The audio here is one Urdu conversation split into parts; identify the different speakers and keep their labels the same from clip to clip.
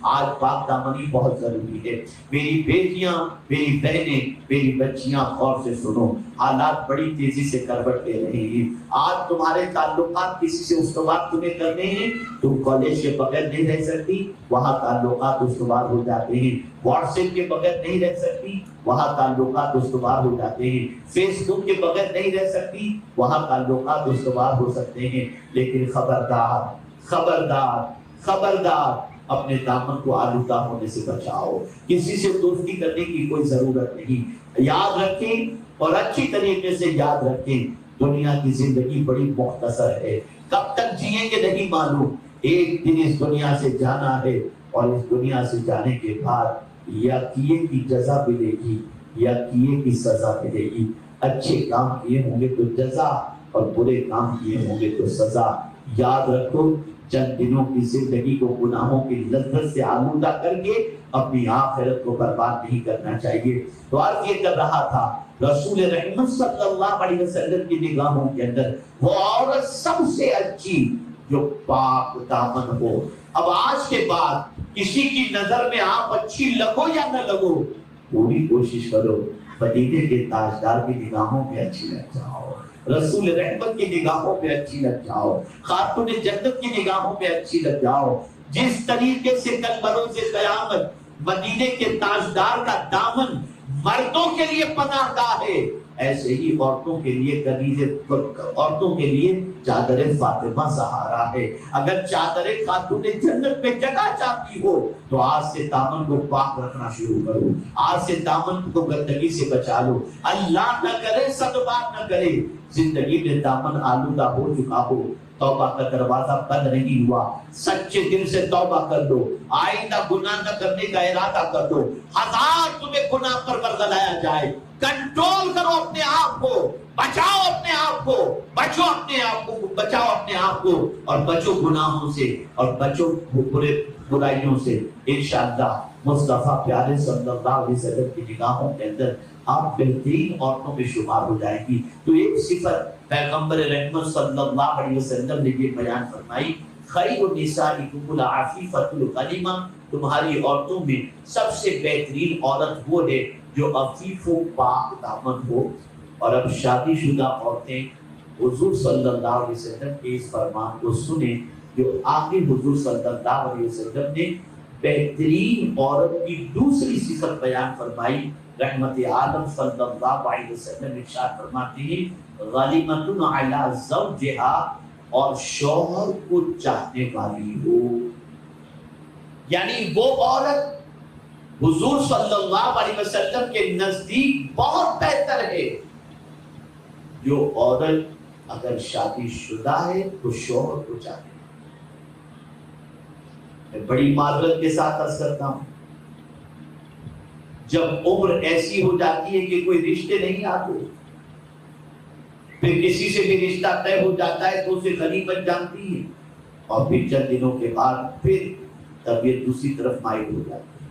Speaker 1: آج پاک دامنی بہت ضروری ہے۔ میری بیٹیاں، میری بہنیں، میری بچیاں غور سے سنو، حالات بڑی تیزی سے کروٹ لے رہے ہیں۔ آج تمہارے تعلقات کسی سے استوار تمہیں کرنے ہیں، تم کالج کے بغیر نہیں رہ سکتی، وہاں تعلقات استوار ہو جاتے ہیں۔ واٹس ایپ کے بغیر نہیں رہ سکتی، وہاں تعلقات استوار ہو جاتے ہیں۔ فیس بک کے بغیر نہیں رہ سکتی، وہاں تعلقات استوار ہو سکتے ہیں۔ لیکن خبردار خبردار خبردار، اپنے دامن کو آلودہ ہونے سے بچاؤ۔ کسی سے دوستی کرنے کی کوئی ضرورت نہیں۔ یاد رکھیں اور اچھی طریقے سے یاد رکھیں، دنیا کی زندگی بڑی مختصر ہے، کب تک جئیں گے نہیں معلوم۔ ایک دن اس دنیا سے جانا ہے، اور اس دنیا سے جانے کے بعد یا کیے کی جزا ملے گی یا کیے کی سزا ملے گی۔ اچھے کام کیے ہوں گے تو جزا، اور برے کام کیے ہوں گے تو سزا۔ یاد رکھو، چند دنوں کی زندگی کو گناہوں کی لذت سے آلودہ کر کے اپنی آخرت کو برباد نہیں کرنا چاہیے۔ تو عرض یہ کر رہا تھا، رسول رحمت صلی اللہ علیہ وسلم کی نگاہوں کے اندر وہ عورت سب سے اچھی جو پاک دامن ہو۔ اب آج کے بعد کسی کی نظر میں آپ اچھی لگو یا نہ لگو، پوری کوشش کرو مدینے کے تاجدار کی نگاہوں میں اچھی لگ جاؤ، رسول رحمت کی نگاہوں میں اچھی لگ جاؤ، خاتون جنت کی نگاہوں میں اچھی لگ جاؤ۔ جس طریقے سے کل بروز قیامت مدینے کے تاجدار کا دامن مردوں کے لیے پناہ گاہ ہے، ایسے ہی عورتوں کے لیے عورتوں کے لیے چادر فاطمہ سہارا ہے۔ اگر چادر خاتون جنت میں جگہ چاہتی ہو تو آج سے دامن کو پاک رکھنا شروع کرو، آج سے دامن کو گندگی سے بچا لو۔ اللہ نہ کرے، صدبار نہ کرے، زندگی میں دامن آلودہ ہو چکا ہو، توبہ کا دروازہ بند نہیں ہوا، سچے دل سے توبہ کر دو، آئندہ گناہ نہ کرنے کا ارادہ کر دو۔ ہزار تمہیں گناہ پر برگلایا جائے، کنٹرول کرو اپنے آپ کو، بچاؤ اپنے آپ کو، بچو اپنے آپ کو، بچاؤ اپنے آپ کو، اور بچو گناہوں سے، اور بچو برائیوں سے۔ انشاءاللہ مصطفیٰ پیارے صلی اللہ علیہ وسلم کی نگاہوں کے اندر آپ بہترین عورتوں میں شمار ہو جائیں گی۔ تو ایک صفت پیغمبر رحمت صلی اللہ علیہ وسلم نے یہ بیان فرمائی، خیر النسائکم العفیفۃ الغلیمہ، تمہاری عورتوں میں سب سے بہترین عورت وہ ہے جو عفیف و پاک دامن ہو۔ اور اب شادی شدہ عورتیں حضور صلی اللہ علیہ وسلم کے اس فرمان کو سنیں جو آگے حضور صلی اللہ علیہ وسلم نے بہترین عورت کی دوسری صفت بیان فرمائی۔ رحمت عالم صلی اللہ علیہ وسلم ارشاد فرماتے ہیں، غالمۃ علی زوجہا، اور شوہر کو چاہنے والی ہو۔ یعنی وہ عورت حضور صلی اللہ علیہ وسلم کے نزدیک بہت بہتر ہے جو عورت اگر شادی شدہ ہے تو شوہر کو چاہے۔ میں بڑی معذرت کے ساتھ عرض کرتا ہوں، جب عمر ایسی ہو جاتی ہے کہ کوئی رشتے نہیں آتے، پھر کسی سے بھی رشتہ طے ہو جاتا ہے تو اسے غنی بن جانتی ہے، اور پھر چند دنوں کے بعد پھر طبیعت دوسری طرف مائل ہو جاتی ہے۔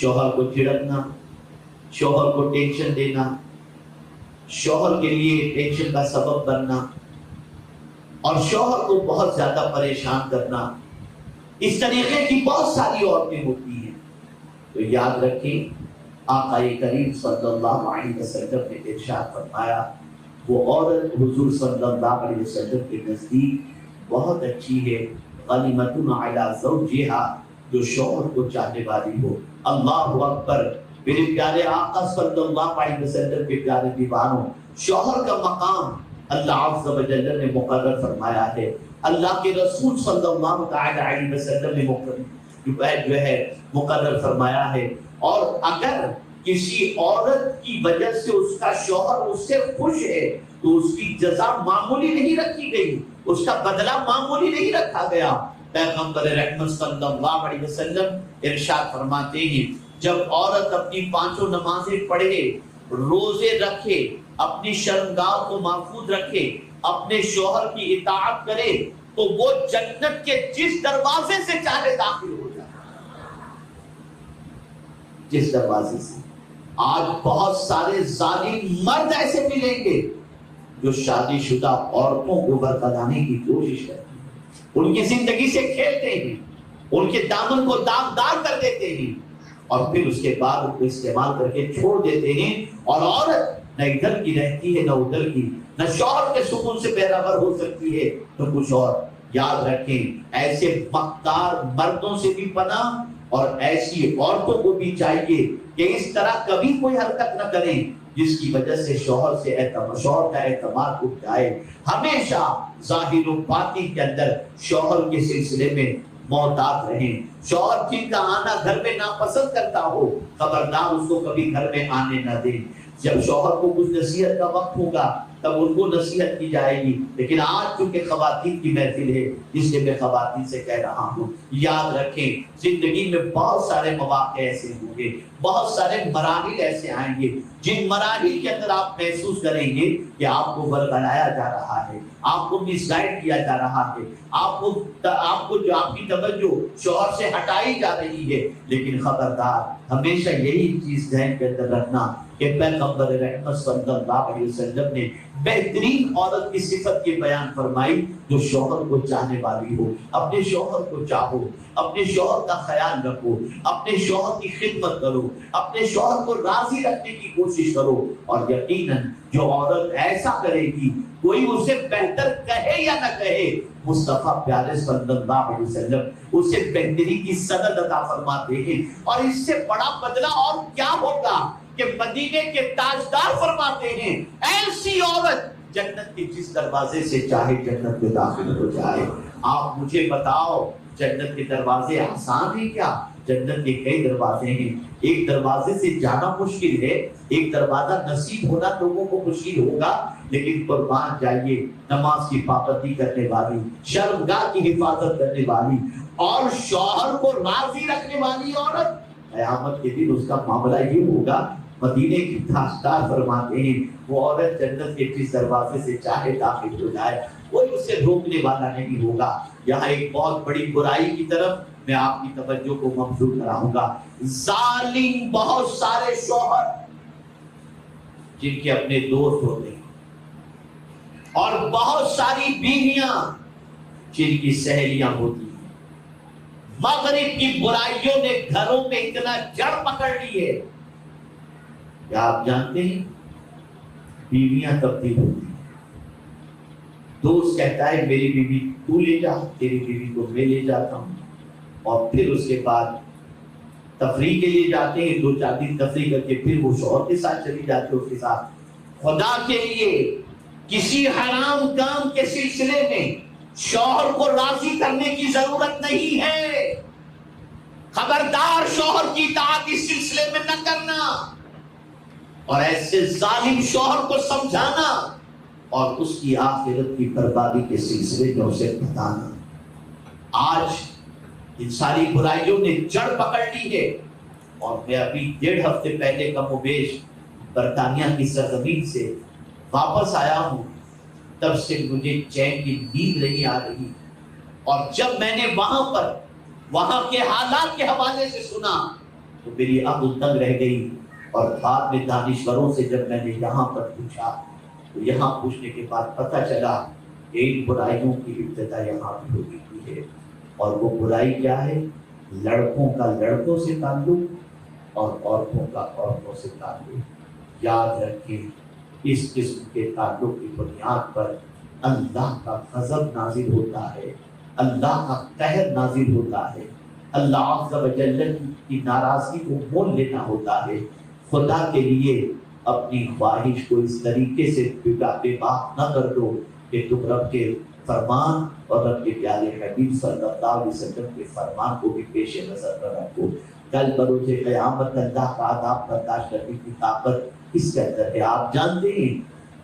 Speaker 1: شوہر کو جھڑکنا، شوہر کو ٹینشن دینا، شوہر کے لیے ٹینشن کا سبب بننا، اور شوہر کو بہت زیادہ پریشان کرنا، اس طریقے کی بہت ساری عورتیں ہوتی ہیں۔ تو یاد رکھیں، آقا کریم صلی اللہ علیہ وسلم نے ارشاد فرمایا، وہ عورت حضور صلی اللہ علیہ وسلم کے نزدیک بہت اچھی ہے، غلیمۃ علی زوجہا، جو شوہر کو چاہنے والی ہو۔ اللہ اکبر، میرے پیارے آقا صلی اللہ علیہ وسلم کے پیارے دیوانوں، شوہر کا مقام اللہ عز و جل نے مقرر فرمایا ہے، اللہ کے رسول صلی اللہ علیہ وسلم نے مقرر فرمایا ہے۔ اور اگر کسی عورت کی وجہ سے اس کا شوہر اس سے خوش ہے تو اس کی جزا معمولی نہیں رکھی گئی، اس کا بدلہ معمولی نہیں رکھا گیا۔ پیغمبر رحمت صلی اللہ علیہ وسلم ارشاد فرماتے ہیں، جب عورت اپنی پانچوں نمازیں پڑھے، روزے رکھے، اپنی شرمگاہ کو محفوظ رکھے، اپنے شوہر کی اطاعت کرے، تو وہ جنت کے جس دروازے سے چاہے داخل ہو جائے، جس دروازے سے۔ آج بہت سارے ظالم مرد ایسے ملیں گے جو شادی شدہ عورتوں کو برقرانے کی کوشش کرتے ہیں، ان کی زندگی سے کھیلتے ہیں، ان کے دامن کو داغدار کر دیتے ہیں اور پھر اس کے بعد ان کو استعمال کر کے چھوڑ دیتے ہیں. اور عورت نہ ادھر کی رہتی ہے نہ ادھر کی، نہ شوہر کے سکون سے بہرابر ہو سکتی ہے تو کچھ اور. یاد رکھیں ایسے مختار مردوں سے بھی پناہ اور ایسی عورتوں کو بھی چاہیے کہ اس طرح کبھی کوئی حرکت نہ کریں جس کی وجہ سے شوہر کا اعتماد اٹھ جائے. ہمیشہ ظاہر و باطن کے اندر شوہر کے سلسلے میں محتاط رہیں. شوہر جن کا آنا گھر میں ناپسند کرتا ہو خبردار اس کو کبھی گھر میں آنے نہ دیں. جب شوہر کو کچھ نصیحت کا وقت ہوگا تب ان کو نصیحت کی جائے گی. لیکن آج چونکہ خواتین کی محفل ہے اس لیے میں خواتین سے کہہ رہا ہوں یاد رکھیں زندگی میں بہت سارے مواقع ایسے ہوں گے، بہت سارے مراحل ایسے آئیں گے جن مراحل کے اندر آپ محسوس کریں گے کہ آپ کو ورگلایا جا رہا ہے، آپ کو مس گائیڈ کیا جا رہا ہے، آپ کو جو آپ کی توجہ شوہر سے ہٹائی جا رہی ہے. لیکن خبردار ہمیشہ یہی چیز ذہن کے اندر رکھنا کہ پیغمبر رحمت صلی اللہ علیہ وسلم نے بہترین عورت کی صفت یہ بیان فرمائی جو شوہر کو چاہنے والی ہو. اپنے شوہر کو چاہو، اپنے شوہر کا خیال رکھو، اپنے شوہر کی خدمت کرو، اپنے شوہر کو راضی رکھنے کی کوشش کرو. اور یقیناً جو عورت ایسا کرے گی کوئی اسے بہتر کہے یا نہ کہے مصطفیٰ پیارے صلی اللہ علیہ وسلم اسے بہتری کی سند عطا فرماتے ہیں. اور اس سے بڑا بدلہ اور کیا ہوگا کہ مدینے کے تاجدار فرماتے ہیں ایسی عورت جنت کے جس دروازے سے چاہے جنت میں داخل ہو جائے. آپ مجھے بتاؤ جنت کے دروازے آسان ہیں کیا؟ جنت کے کئی دروازے ہیں. ایک دروازے سے جانا مشکل ہے، ایک دروازہ نصیب ہونا لوگوں کو مشکل ہوگا، لیکن قربان جائیے نماز کی پابندی کرنے والی، شرمگاہ کی حفاظت کرنے والی اور شوہر کو راضی رکھنے والی عورت قیامت کے دن اس کا معاملہ یہ ہوگا. مدینے کی تاجدار فرماتے ہیں وہ عورت جنت کے جس دروازے سے چاہے داخل ہو جائے کوئی اسے روکنے والا نہیں ہوگا. یہاں ایک بہت بڑی برائی کی طرف میں آپ کی توجہ کو مبذول کراؤں گا. ظالم بہت سارے شوہر جن کے اپنے دوست ہوتے ہیں اور بہت ساری بیویاں جن کی سہیلیاں ہوتی ہیں. مغرب کی برائیوں نے گھروں میں اتنا جڑ پکڑ لی ہے. کیا آپ جانتے ہیں بیویاں تبدیل ہوتی ہیں. دوست کہتا ہے میری بیوی تو لے جا، تیری بیوی کو میں لے جاتا ہوں، اور پھر اس کے بعد تفریح کے لیے جاتے ہیں، 2-4 دن تفریح کر کے پھر وہ شوہر کے ساتھ چلی جاتے اس کے ساتھ. خدا کے لیے کسی حرام کام کے سلسلے میں شوہر کو راضی کرنے کی ضرورت نہیں ہے. خبردار شوہر کی اطاعت اس سلسلے میں نہ کرنا اور ایسے ظالم شوہر کو سمجھانا اور اس کی آخرت کی بربادی کے سلسلے میں اسے بتانا. آج ان ساری برائیوں نے جڑ پکڑ لی ہے اور میں ابھی 1.5 ہفتے پہلے کم و بیش برطانیہ کی سرزمین سے واپس آیا ہوں. تب سے مجھے چین کی نیند نہیں آ رہی، اور جب میں نے وہاں کے حالات کے حوالے سے سنا تو میری عقل تنگ رہ گئی. اور بعد میں دانشوروں سے جب میں نے یہاں پر پوچھا تو یہاں پوچھنے کے بعد پتہ چلا کہ ان برائیوں کی ابتدا یہاں بھی ہوئی ہے. اور وہ برائی کیا ہے؟ لڑکوں کا لڑکوں سے تعلق اور عورتوں کا عورتوں سے تعلق. یاد رکھیں اس قسم کے تعلق کی بنیاد پر اللہ کا غضب نازل ہوتا ہے، اللہ کا قہر نازل ہوتا ہے، اللہ عز و جل کی ناراضگی کو مول لینا ہوتا ہے. خدا کے لیے اپنی خواہش کو اس طریقے سے بے باک نہ کر دو کہ تم رب کے فرمان اور رب کے پیارے حبیب صلی اللہ علیہ وسلم کے فرمان کو بھی پیش نظر پر رکھو. کل بروز قیامت اللہ کا عذاب برداشت کرنے کی طاقت اس کے اندر ہے. آپ جانتے ہیں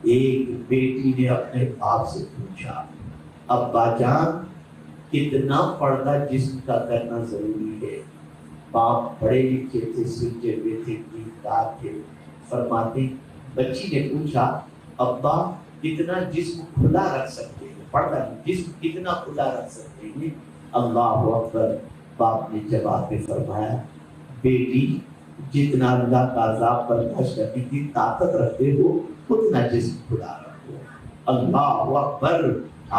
Speaker 1: ایک بیٹی نے اپنے باپ سے پوچھا ابا جان کتنا پردہ جسم کا کرنا ضروری ہے؟ باپ پڑھے لکھے تھے، سلجھے ہوئے تھے، دیندار تھے. فرماتے بچی نے پوچھا ابا کتنا جسم کھلا رکھ سکتے ہیں؟ پردہ جسم کتنا کھلا رکھ سکتے ہیں؟ اللہ اکبر. باپ نے جواب میں فرمایا بیٹی جتنا اللہ کا عذاب برداشت کرنے کی طاقت رکھتے ہو اتنا جسم کھلا رکھو. اللہ اکبر.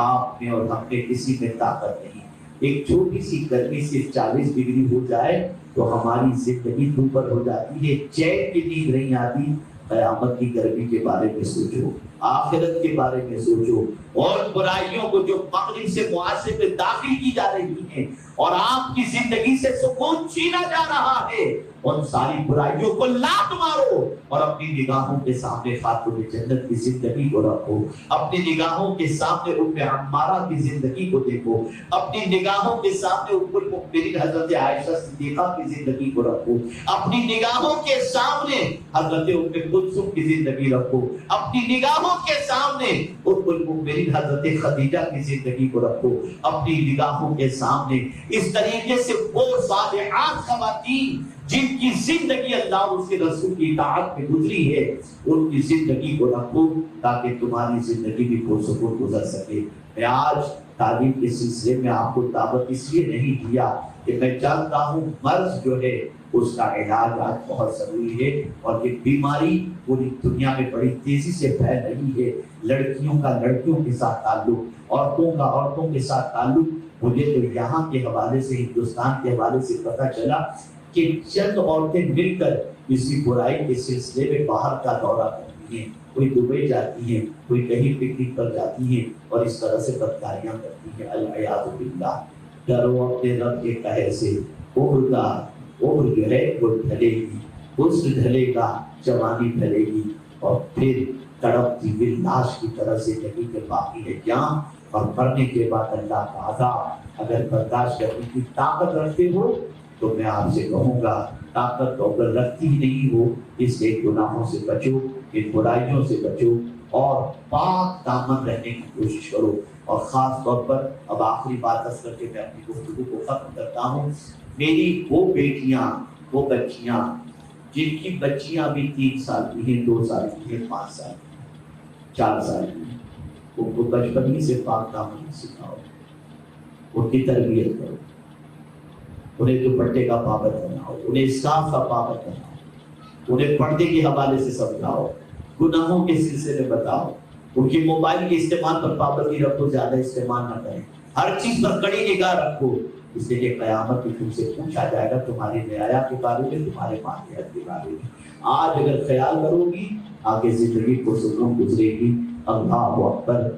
Speaker 1: آپ میں اور ہم میں کسی میں طاقت نہیں. ایک چھوٹی سی گرمی سے 40 ڈگری ہو جائے تو ہماری زندگی اوپر ہو جاتی ہے، چین کی نیند نہیں آتی۔ قیامت کی گرمی کے بارے میں سوچو، آخرت کے بارے میں سوچو، اور برائیوں کو جو مغرب سے معاشرے میں داخل کی جا رہی ہیں اور آپ کی زندگی سے سکون چھینا جا رہا ہے، ان ساری برائیوں کو لات مارو اور اپنی نگاہوں کے سامنے خاتون جنت کی زندگی کو رکھو، اپنی نگاہوں کے سامنے ام عمارہ کی زندگی کو دیکھو، اپنی نگاہوں کے سامنے ام المؤمنین حضرت عائشہ صدیقہ کی زندگی کو رکھو، اپنی نگاہوں کے سامنے حضرت ام کلثوم کی زندگی رکھو، اپنی نگاہوں کے سامنے ام المؤمنین حضرت خدیجہ کی زندگی کو رکھو، اپنی نگاہوں کے سامنے اس طریقے سے وہ صالحات خواتین جن کی زندگی اللہ اور اس کے رسول کی اطاعت میں گزری ہے، ان کی زندگی کو رکھو تاکہ تمہاری زندگی بھی پرسکون گزر سکے۔ میں آج تعلیم کے سلسلے میں آپ کو دعوت اس لیے نہیں دیا کہ میں جانتا ہوں مرض جو ہے اس کا علاج آج بہت ضروری ہے، اور یہ بیماری پوری دنیا میں بڑی تیزی سے پھیل رہی ہے۔ لڑکیوں کا لڑکیوں کے ساتھ تعلق، عورتوں کا عورتوں کے ساتھ تعلق، مجھے تو یہاں کے حوالے سے، ہندوستان کے حوالے سے پتہ چلا کہ چند عورتیں مل کر کسی برائی کے سلسلے میں باہر کا دورہ کرتی ہیں، کوئی دبئی جاتی ہیں، کوئی کہیں پکنک پر جاتی ہیں اور اس طرح سے بدکاریاں کرتی ہیں۔ العیاذ باللہ، ڈرو اپنے رب کے قہر سے۔ عمر جو ہے وہ ڈھلے گی، حسن ڈھلے گا، جوانی ڈھلے گی، اور پھر تڑپتی ہوئی لاش کی طرح سے زندگی کے باقی ہے جان، اور مرنے کے بعد اللہ کا عذاب۔ اگر برداشت کرنے کی طاقت رکھتے ہو تو میں آپ سے کہوں گا، طاقت تو اگر رکھتی ہی نہیں ہو، اس کے گناہوں سے بچو، ان برائیوں سے بچو، اور پاک دامن رہنے کی کوشش کرو۔ اور خاص طور پر اب آخری بات کر کے میں اپنی گفتگو کو ختم کرتا ہوں۔ میری وہ بیٹیاں، وہ بچیاں جن کی بچیاں بھی 3 سال کی ہیں، 2 سال کی ہیں، 5 سال کی، 4 سال کی ہیں، ان کو بچپن ہی سے پاک دامن سکھاؤ، ان کی تربیت کرو، انہیں دوپٹے کا پابند بناؤ، انہیں اسکارف کا پابند بناؤ، انہیں پردے کے حوالے سے سمجھاؤ، گناہوں کے سلسلے میں بتاؤ، ان کی موبائل کے استعمال پر پابندی رکھو، زیادہ استعمال نہ کریں، ہر چیز پر کڑی نگاہ رکھو، اس لیے کہ قیامت میں تم سے پوچھا جائے گا تمہاری رعایا کے بارے میں، تمہارے ماتحت کے بارے میں۔ آج اگر خیال کرو گی، آگے زندگی کو سکون گزرے گی۔ اللہ اکبر۔